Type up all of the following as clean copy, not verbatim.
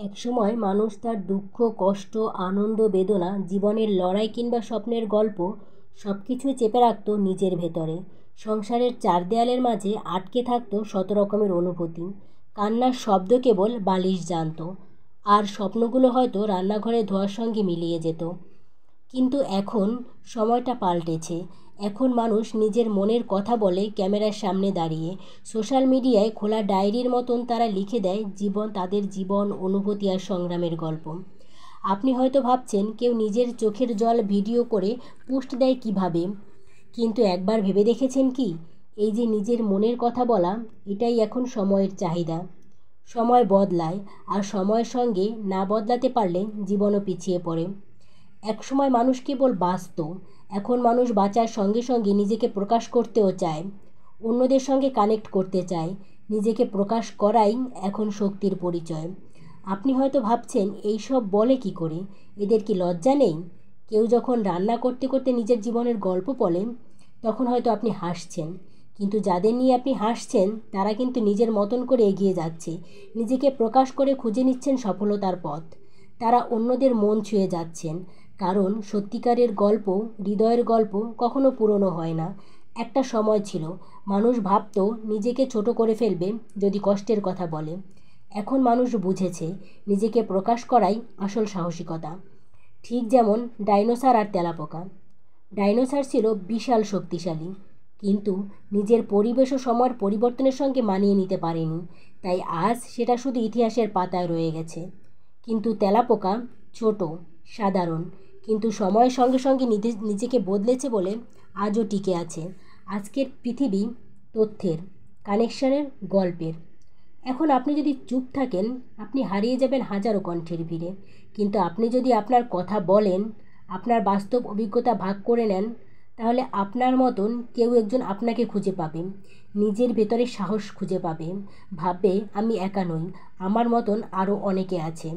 একসময় মানুষ তার দুঃখ, কষ্ট, আনন্দ, বেদনা, জীবনের লড়াই কিংবা স্বপ্নের গল্প সব কিছুই চেপে রাখত নিজের ভেতরে। সংসারের চার দেয়ালের মাঝে আটকে থাকতো শত রকমের অনুভূতি। কান্নার শব্দ কেবল বালিশ জানত, আর স্বপ্নগুলো হয়তো রান্নাঘরের ধোঁয়ার সঙ্গে মিলিয়ে যেত। কিন্তু এখন সময়টা পাল্টেছে। এখন মানুষ নিজের মনের কথা বলে ক্যামেরার সামনে দাঁড়িয়ে। সোশ্যাল মিডিয়ায় খোলা ডায়েরির মতন তারা লিখে দেয় তাদের জীবন, অনুভূতি আর সংগ্রামের গল্প। আপনি হয়তো ভাবছেন কেউ নিজের চোখের জল ভিডিও করে পোস্ট দেয় কিভাবে, কিন্তু একবার ভেবে দেখেছেন কি, এই যে নিজের মনের কথা বলা, এটাই এখন সময়ের চাহিদা। সময় বদলায়, আর সময়ের সঙ্গে না বদলাতে পারলে জীবনও পিছিয়ে পড়ে। একসময় মানুষ কেবল বাঁচত, এখন মানুষ বাঁচার সঙ্গে সঙ্গে নিজেকে প্রকাশ করতেও চায়, অন্যদের সঙ্গে কানেক্ট করতে চায়। নিজেকে প্রকাশ করাই এখন শক্তির পরিচয়। আপনি হয়তো ভাবছেন এইসব বলে কি করে, এদের কি লজ্জা নেই? কেউ যখন রান্না করতে করতে নিজের জীবনের গল্প বলেন, তখন হয়তো আপনি হাসছেন, কিন্তু যাদের নিয়ে আপনি হাসছেন তারা কিন্তু নিজের মতন করে এগিয়ে যাচ্ছে, নিজেকে প্রকাশ করে খুঁজে নিচ্ছেন সফলতার পথ। তারা অন্যদের মন ছুঁয়ে যাচ্ছেন, কারণ সত্যিকারের গল্প, হৃদয়ের গল্প কখনো পুরনো হয় না। একটা সময় ছিল মানুষ ভাবত নিজেকে ছোট করে ফেলবে যদি কষ্টের কথা বলে। এখন মানুষ বুঝেছে নিজেকে প্রকাশ করাই আসল সাহসিকতা। ঠিক যেমন ডাইনোসর আর তেলাপোকা। ডাইনোসর ছিল বিশাল শক্তিশালী, কিন্তু নিজের পরিবেশ ও সময়ের পরিবর্তনের সঙ্গে মানিয়ে নিতে পারেনি, তাই আজ সেটা শুধু ইতিহাসের পাতায় রয়ে গেছে। কিন্তু তেলাপোকা ছোট, সাধারণ, কিন্তু সময়ের সঙ্গে সঙ্গে নিজেকে বদলেছে বলে আজও টিকে আছে। আজকের পৃথিবী তথ্যের, কানেকশনের, গল্পের। এখন আপনি যদি চুপ থাকেন, আপনি হারিয়ে যাবেন হাজারো কণ্ঠের ভিড়ে। কিন্তু আপনি যদি আপনার কথা বলেন, আপনার বাস্তব অভিজ্ঞতা ভাগ করে নেন, তাহলে আপনার মতন কেউ একজন আপনাকে খুঁজে পাবে, নিজের ভেতরে সাহস খুঁজে পাবে, ভাববে আমি একা নই, আমার মতন আরও অনেকে আছে।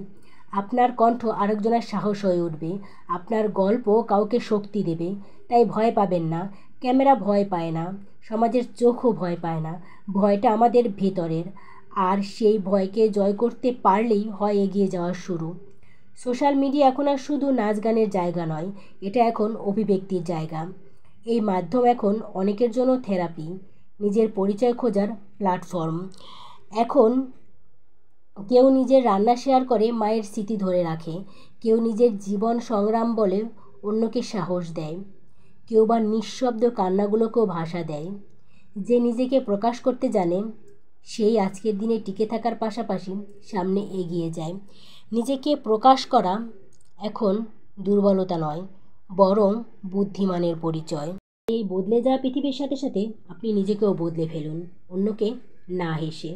আপনার কণ্ঠ আরেকজনের সাহস হয়ে উঠবে, আপনার গল্প কাউকে শক্তি দেবে। তাই ভয় পাবেন না। ক্যামেরা ভয় পায় না, সমাজের চোখও ভয় পায় না। ভয়টা আমাদের ভেতরের, আর সেই ভয়কে জয় করতে পারলেই হয় এগিয়ে যাওয়ার শুরু। সোশ্যাল মিডিয়া এখন আর শুধু নাচ গানের জায়গা নয়, এটা এখন অভিব্যক্তির জায়গা। এই মাধ্যম এখন অনেকের জন্য থেরাপি, নিজের পরিচয় খোঁজার প্ল্যাটফর্ম। এখন কেউ নিজের রান্না শেয়ার করে মায়ের স্মৃতি ধরে রাখে, কেউ নিজের জীবন সংগ্রাম বলে অন্যকে সাহস দেয়, কেউ বা নিঃশব্দ কান্নাগুলোকেও ভাষা দেয়। যে নিজেকে প্রকাশ করতে জানে, সেই আজকের দিনে টিকে থাকার পাশাপাশি সামনে এগিয়ে যায়। নিজেকে প্রকাশ করা এখন দুর্বলতা নয়, বরং বুদ্ধিমানের পরিচয়। এই বদলে যাওয়া পৃথিবীর সাথে সাথে আপনি নিজেকেও বদলে ফেলুন, অন্যকে না হেসে।